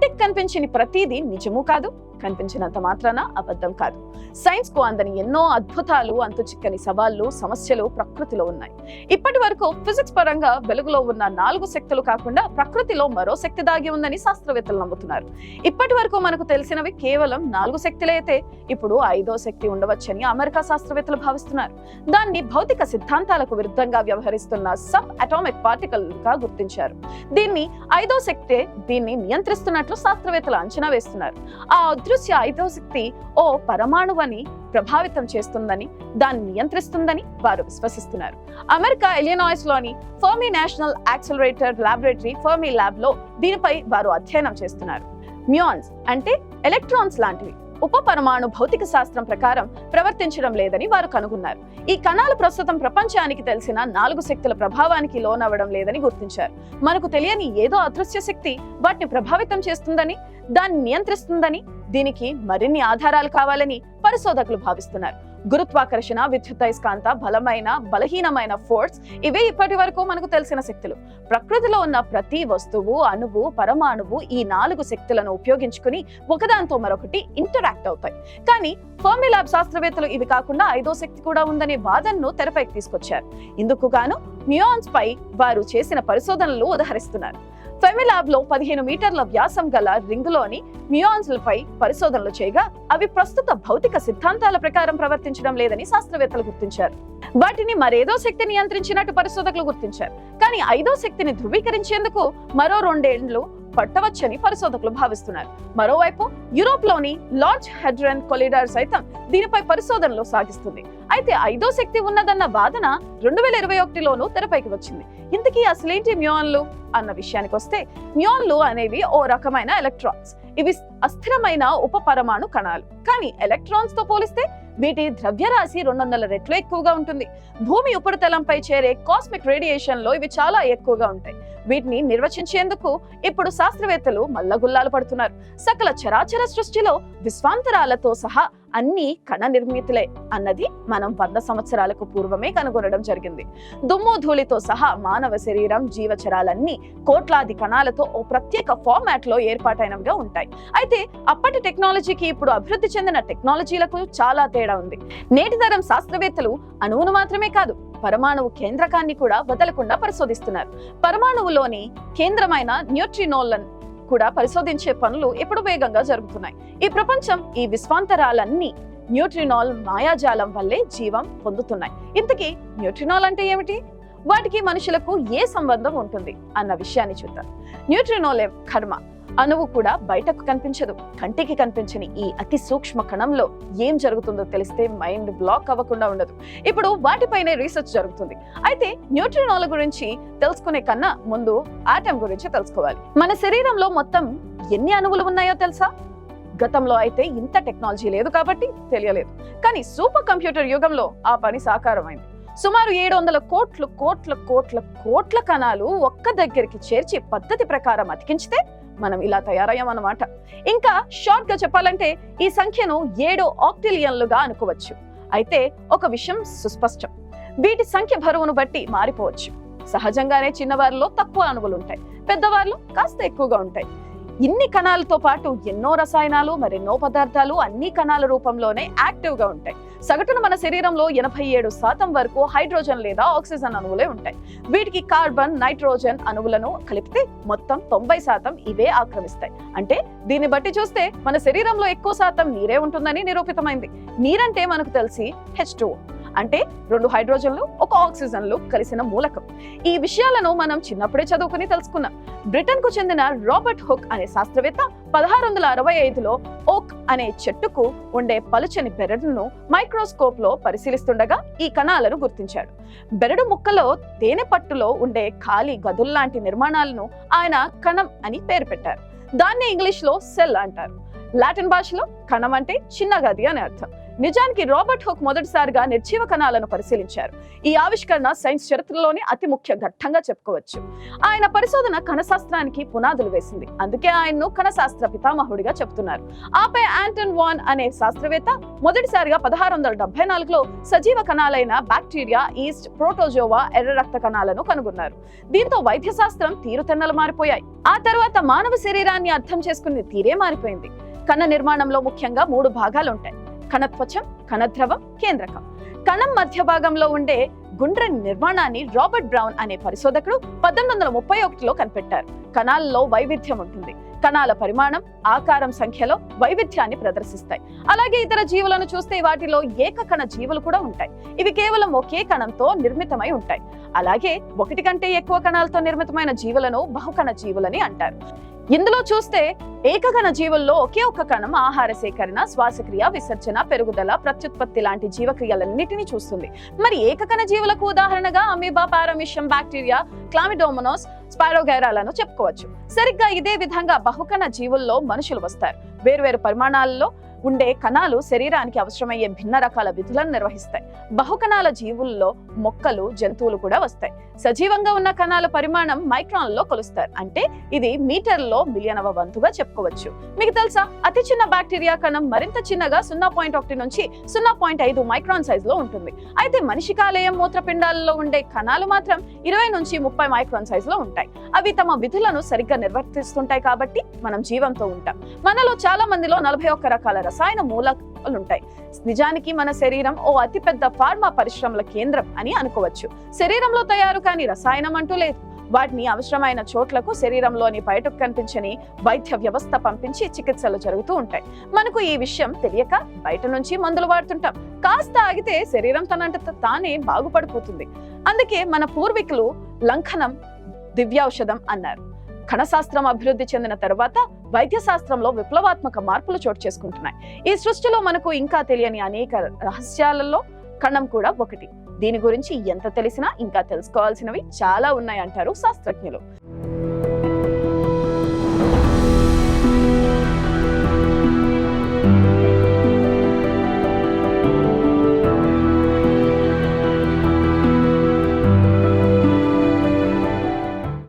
కంటికి కనిపించని ప్రతిదీ నిజము కాదు, కనిపించినంత మాత్రాన అబద్ధం కాదు. సైన్స్ కు అందని ఎన్నో అద్భుతాలు, అంతు చిక్కని సవాళ్లు, సమస్యలు ప్రకృతిలో ఉన్నాయి. ఇప్పటి వరకు ఫిజిక్స్ పరంగా వెలుగులో ఉన్న 4 శక్తులు కాకుండా ప్రకృతిలో మరో శక్తి దాగి ఉందని శాస్త్రవేత్తలు నమ్ముతున్నారు. ఇప్పటి వరకు మనకు తెలిసినవి కేవలం 4 శక్తులే అయితే ఇప్పుడు 5వ శక్తి ఉండవచ్చని అమెరికా శాస్త్రవేత్తలు భావిస్తున్నారు. దాన్ని భౌతిక సిద్ధాంతాలకు విరుద్ధంగా వ్యవహరిస్తున్న సబ్ అటామిక్ పార్టికల్ గా గుర్తించారు. దీన్ని 5వ శక్తే దీన్ని నియంత్రిస్తున్నట్లు శాస్త్రవేత్తలు అంచనా వేస్తున్నారు. ఆ అదృశ్య 5వ శక్తి ఓ పరమాణువుని ప్రభావితం చేస్తుందని, దాన్ని నియంత్రిస్తుందని వారు విశ్వసిస్తున్నారు. అమెరికా ఇలినాయిస్ లోని Fermi national accelerator laboratory Fermi lab లో దీనిపై వారు అధ్యయనం చేస్తున్నారు. మ్యూన్స్ అంటే ఎలక్ట్రాన్స్ లాంటివి ఉప పరమాణు భౌతిక శాస్త్రం ప్రకారం ప్రవర్తించడం లేదని వారు కనుగొన్నారు. ఈ కణాలు ప్రస్తుతం ప్రపంచానికి తెలిసిన 4 శక్తుల ప్రభావానికి లోనవ్వడం లేదని గుర్తించారు. మనకు తెలియని ఏదో అదృశ్య శక్తి వాటిని ప్రభావితం చేస్తుందని, దాన్ని నియంత్రిస్తుందని, దీనికి మరిన్ని ఆధారాలు కావాలని పరిశోధకులు భావిస్తున్నారు. గురుత్వాకర్షణ, విద్యుదయస్కాంత, బలహీనమైన ఫోర్స్, ఇవే ఇప్పటి వరకు మనకు తెలిసిన శక్తులు. ప్రకృతిలో ఉన్న ప్రతి వస్తువు, అణువు, పరమాణువు ఈ 4 శక్తులను ఉపయోగించుకుని ఒకదాంతో మరొకటి ఇంటరాక్ట్ అవుతాయి. కానీ ఫెర్మి ల్యాబ్ శాస్త్రవేత్తలు ఇవి కాకుండా 5వ శక్తి కూడా ఉందనే వాదనను తెరపైకి తీసుకొచ్చారు. ఇందుకు గాను మ్యూన్స్ పై వారు చేసిన పరిశోధనలు ఉదహరిస్తున్నారు. ఫెర్మి ల్యాబ్ లో 15 మీటర్ల వ్యాసం గల రింగులోని మ్యూయాన్స్లపై పరిశోధనలు చేయగా అవి ప్రస్తుత భౌతిక సిద్ధాంతాల ప్రకారం ప్రవర్తించడం లేదని శాస్త్రవేత్తలు గుర్తించారు. వాటిని మరేదో శక్తి నియంత్రించినట్టు పరిశోధకులు గుర్తించారు. కానీ 5వ శక్తిని ధృవీకరించేందుకు మరో 2 ఏళ్లు పట్టవచ్చని పరిశోధకులు భావిస్తున్నారు. మరోవైపు యూరోప్ లోని లార్జ్ హెడ్రన్ కొలిడార్ సైతం దీనిపై పరిశోధనలు సాగిస్తుంది. అయితే 5వ శక్తి ఉన్నదన్న వాదన 2021లోనూ తెరపైకి వచ్చింది. ఇంతకీ అసలేంటి మ్యూయాన్లు అన్న విషయానికి వస్తే, మ్యూయాన్లు అనేవి ఓ రకమైన ఎలక్ట్రాన్స్. ఇవి అస్థిరమైన ఉప పరమాణు కణాలు. కానీ ఎలక్ట్రాన్స్ తో పోలిస్తే వీటి ద్రవ్యరాశి 200 రెట్లు ఎక్కువగా ఉంటుంది. భూమి ఉపరితలంపై చేరే కాస్మిక్ రేడియేషన్ లో ఇవి చాలా ఎక్కువగా ఉంటాయి. వీటిని నిర్వచించేందుకు ఇప్పుడు శాస్త్రవేత్తలు మల్లగుల్లాలు పడుతున్నారు. సకల చరాచర సృష్టిలో విశ్వాంతరాలతో సహా అన్ని కణ నిర్మితులే అన్నది మనం 100 సంవత్సరాలకు పూర్వమే కనుగొనడం జరిగింది. దుమ్ము ధూళితో సహా మానవ శరీరం, జీవచరాలన్నీ కోట్లాది కణాలతో ఓ ప్రత్యేక ఫార్మాట్ లో ఏర్పాటైనవిగా ఉంటాయి. అయితే అప్పటి టెక్నాలజీకి ఇప్పుడు అభివృద్ధి చెందిన టెక్నాలజీలకు చాలా తేడా ఉంది. నేటి తరం శాస్త్రవేత్తలు అణువును మాత్రమే కాదు, పరమాణువు కేంద్రకాన్ని కూడా వదలకుండా పరిశోధిస్తున్నారు. పరమాణువులోని కేంద్రమైన న్యూట్రినోలను కూడా పరిశోధించే పనులు ఇప్పుడు వేగంగా జరుగుతున్నాయి. ఈ ప్రపంచం, ఈ విశ్వాంతరాలన్నీ న్యూట్రినాల్ మాయాజాలం వల్లే జీవం పొందుతున్నాయి. ఇంతకీ న్యూట్రినాల్ అంటే ఏమిటి? వాటికి మనుషులకు ఏ సంబంధం ఉంటుంది అన్న విషయాన్ని చూద్దాం. న్యూట్రినోల్ కర్మ అణువు కూడా బయటకు కనిపించదు. కంటికి కనిపించని ఈ అతి సూక్ష్మ కణంలో ఏం జరుగుతుందో తెలిస్తే మైండ్ బ్లాక్ అవ్వకుండా ఉండదు. ఇప్పుడు వాటిపైనే రీసెర్చ్ జరుగుతుంది. అయితే న్యూట్రినోల గురించి తెలుసుకునే కన్నా ముందు ఆటం గురించి తెలుసుకోవాలి. మన శరీరంలో మొత్తం ఎన్ని అణువులు ఉన్నాయో తెలుసా? గతంలో అయితే ఇంత టెక్నాలజీ లేదు కాబట్టి తెలియలేదు. కానీ సూపర్ కంప్యూటర్ యుగంలో ఆ పని సాకారమైంది. సుమారు 700 కోట్ల కణాలు ఒక్క దగ్గరికి చేర్చి పద్ధతి ప్రకారం అతికించితే మనం ఇలా తయారయ్యామన్నమాట. ఇంకా షార్ట్ గా చెప్పాలంటే ఈ సంఖ్యను 7 ఆక్టిలియన్లుగా అనుకోవచ్చు. అయితే ఒక విషయం సుస్పష్టం, వీటి సంఖ్య బరువును బట్టి మారిపోవచ్చు. సహజంగానే చిన్నవారిలో తక్కువ అణువులు ఉంటాయి, పెద్దవారిలో కాస్త ఎక్కువగా ఉంటాయి. ఇన్ని కణాలతో పాటు ఎన్నో రసాయనాలు, మరెన్నో పదార్థాలు అన్ని కణాల రూపంలోనే యాక్టివ్ గా ఉంటాయి. సగటున మన శరీరంలో 87% వరకు హైడ్రోజన్ లేదా ఆక్సిజన్ అణువులే ఉంటాయి. వీటికి కార్బన్, నైట్రోజన్ అణువులను కలిపితే మొత్తం 90% ఇవే ఆక్రమిస్తాయి. అంటే దీన్ని బట్టి చూస్తే మన శరీరంలో ఎక్కువ శాతం నీరే ఉంటుందని నిరూపితమైంది. నీరంటే మనకు తెలిసి H2O అంటే 2 హైడ్రోజన్లు 1 ఆక్సిజన్లు కలిసిన మూలకం. ఈ విషయాలను మనం చిన్నప్పుడే చదువుకుని తెలుసుకున్నాం. బ్రిటన్ కు చెందిన రాబర్ట్ హుక్ అనే శాస్త్రవేత్త 1665లో ఓక్ అనే చెట్టుకు ఉండే పలుచని బెరడును మైక్రోస్కోప్ లో పరిశీలిస్తుండగా ఈ కణాలను గుర్తించాడు. బెరడు ముక్కలో తేనె పట్టులో ఉండే ఖాళీ గదుల్లాంటి నిర్మాణాలను ఆయన కణం అని పేరు పెట్టారు. దాన్ని ఇంగ్లీష్ లో సెల్ అంటారు. లాటిన్ భాషలో కణం అంటే చిన్న గది అని అర్థం. నిజానికి రాబర్ట్ హుక్ మొదటిసారిగా నిర్జీవ కణాలను పరిశీలించారు. ఈ ఆవిష్కరణ సైన్స్ చరిత్రలోని అతి ముఖ్య ఘట్టంగా చెప్పుకోవచ్చు. ఆయన పరిశోధన కణశాస్త్రానికి పునాదులు వేసింది. అందుకే ఆయన్ను కణశాస్త్ర పితామహుడిగా చెప్తున్నారు. ఆపై ఆంటన్ వాన్ అనే శాస్త్రవేత్త మొదటిసారిగా 1674లో సజీవ కణాలైన బ్యాక్టీరియా, ఈస్ట్, ప్రోటోజోవా, ఎర్ర రక్త కణాలను కనుగొన్నారు. దీంతో వైద్య శాస్త్రం తీరుతెన్నలు మారిపోయాయి. ఆ తర్వాత మానవ శరీరాన్ని అర్థం చేసుకునే తీరే మారిపోయింది. కణ నిర్మాణంలో ముఖ్యంగా 3 భాగాలు ఉంటాయి: కణత్వచం, కణద్రవం, కేంద్రకం. కణం మధ్య భాగంలో ఉండే గుండ్రని నిర్మాణాన్ని రాబర్ట్ బ్రౌన్ అనే పరిశోధకుడు 1831లో కనిపెట్టారు. కణాలలో వైవిధ్యం ఉంటుంది. కణాల పరిమాణం, ఆకారం, సంఖ్యలో వైవిధ్యాన్ని ప్రదర్శిస్తాయి. అలాగే ఇతర జీవులను చూస్తే వాటిలో ఏకకణ జీవులు కూడా ఉంటాయి. ఇవి కేవలం ఒకే కణంతో నిర్మితమై ఉంటాయి. అలాగే ఒకటి కంటే ఎక్కువ కణాలతో నిర్మితమైన జీవులను బహుకణ జీవులని అంటారు. ఇందులో చూస్తే ఏకకణ జీవుల్లో ఒకే ఒక్క కణం ఆహార సేకరణ, శ్వాసక్రియ, విసర్జన, పెరుగుదల, ప్రత్యుత్పత్తి లాంటి జీవక్రియలన్నిటినీ చూస్తుంది. మరి ఏకకణ జీవులకు ఉదాహరణగా అమీబా, పారామిషియం, బ్యాక్టీరియా, క్లామిడోమోనాస్, స్పైరోగైరాలను చెప్పుకోవచ్చు. సరిగ్గా ఇదే విధంగా బహుకణ జీవుల్లో మనుషులు వస్తారు. వేర్వేరు పరిమాణాలలో ఉండే కణాలు శరీరానికి అవసరమయ్యే భిన్న రకాల విధులను నిర్వహిస్తాయి. బహుకణాల జీవుల్లో మొక్కలు, జంతువులు కూడా వస్తాయి. సజీవంగా ఉన్న కణాల పరిమాణం మైక్రాన్లలో కొలుస్తారు. అంటే ఇది మీటర్లో మిలియనవ వంతుగా చెప్పుకోవచ్చు. మీకు తెలుసా, అతి చిన్న బ్యాక్టీరియా కణం మరింత చిన్నగా 0.1 నుంచి 0.5 మైక్రాన్ సైజులో ఉంటుంది. అయితే మనిషి కాలేయం, మూత్రపిండాలలో ఉండే కణాలు మాత్రం 20 నుంచి 30 మైక్రాన్ సైజులో ఉంటాయి. అవి తమ విధులను సరిగ్గా నిర్వర్తిస్తుంటాయి కాబట్టి మనం జీవంతో ఉంటాం. మనలో చాలా మందిలో 41 రకాల రసాయన మూలకాలు ఉంటాయి. నిజానికి మన శరీరం ఓ అతిపెద్ద ఫార్మా పరిశ్రమల కేంద్రం అని అనుకోవచ్చు. శరీరంలో తయారు కాని రసాయనం అంటూ లేదు. వాటిని అవసరమైన చోట్లకు శరీరంలోని బయటకు కనిపించని వైద్య వ్యవస్థ పంపించి చికిత్సలు జరుగుతూ ఉంటాయి. మనకు ఈ విషయం తెలియక బయట నుంచి మందులు వాడుతుంటాం. కాస్త ఆగితే శరీరం తనంత తానే బాగుపడిపోతుంది. అందుకే మన పూర్వీకులు లంఘనం దివ్యౌషధం అన్నారు. కణశాస్త్రం అభివృద్ధి చెందిన తరువాత వైద్య శాస్త్రంలో విప్లవాత్మక మార్పులు చోటు చేసుకుంటున్నాయి. ఈ సృష్టిలో మనకు ఇంకా తెలియని అనేక రహస్యాలలో కణం కూడా ఒకటి. దీని గురించి ఎంత తెలిసినా ఇంకా తెలుసుకోవాల్సినవి చాలా ఉన్నాయంటారు శాస్త్రజ్ఞులు.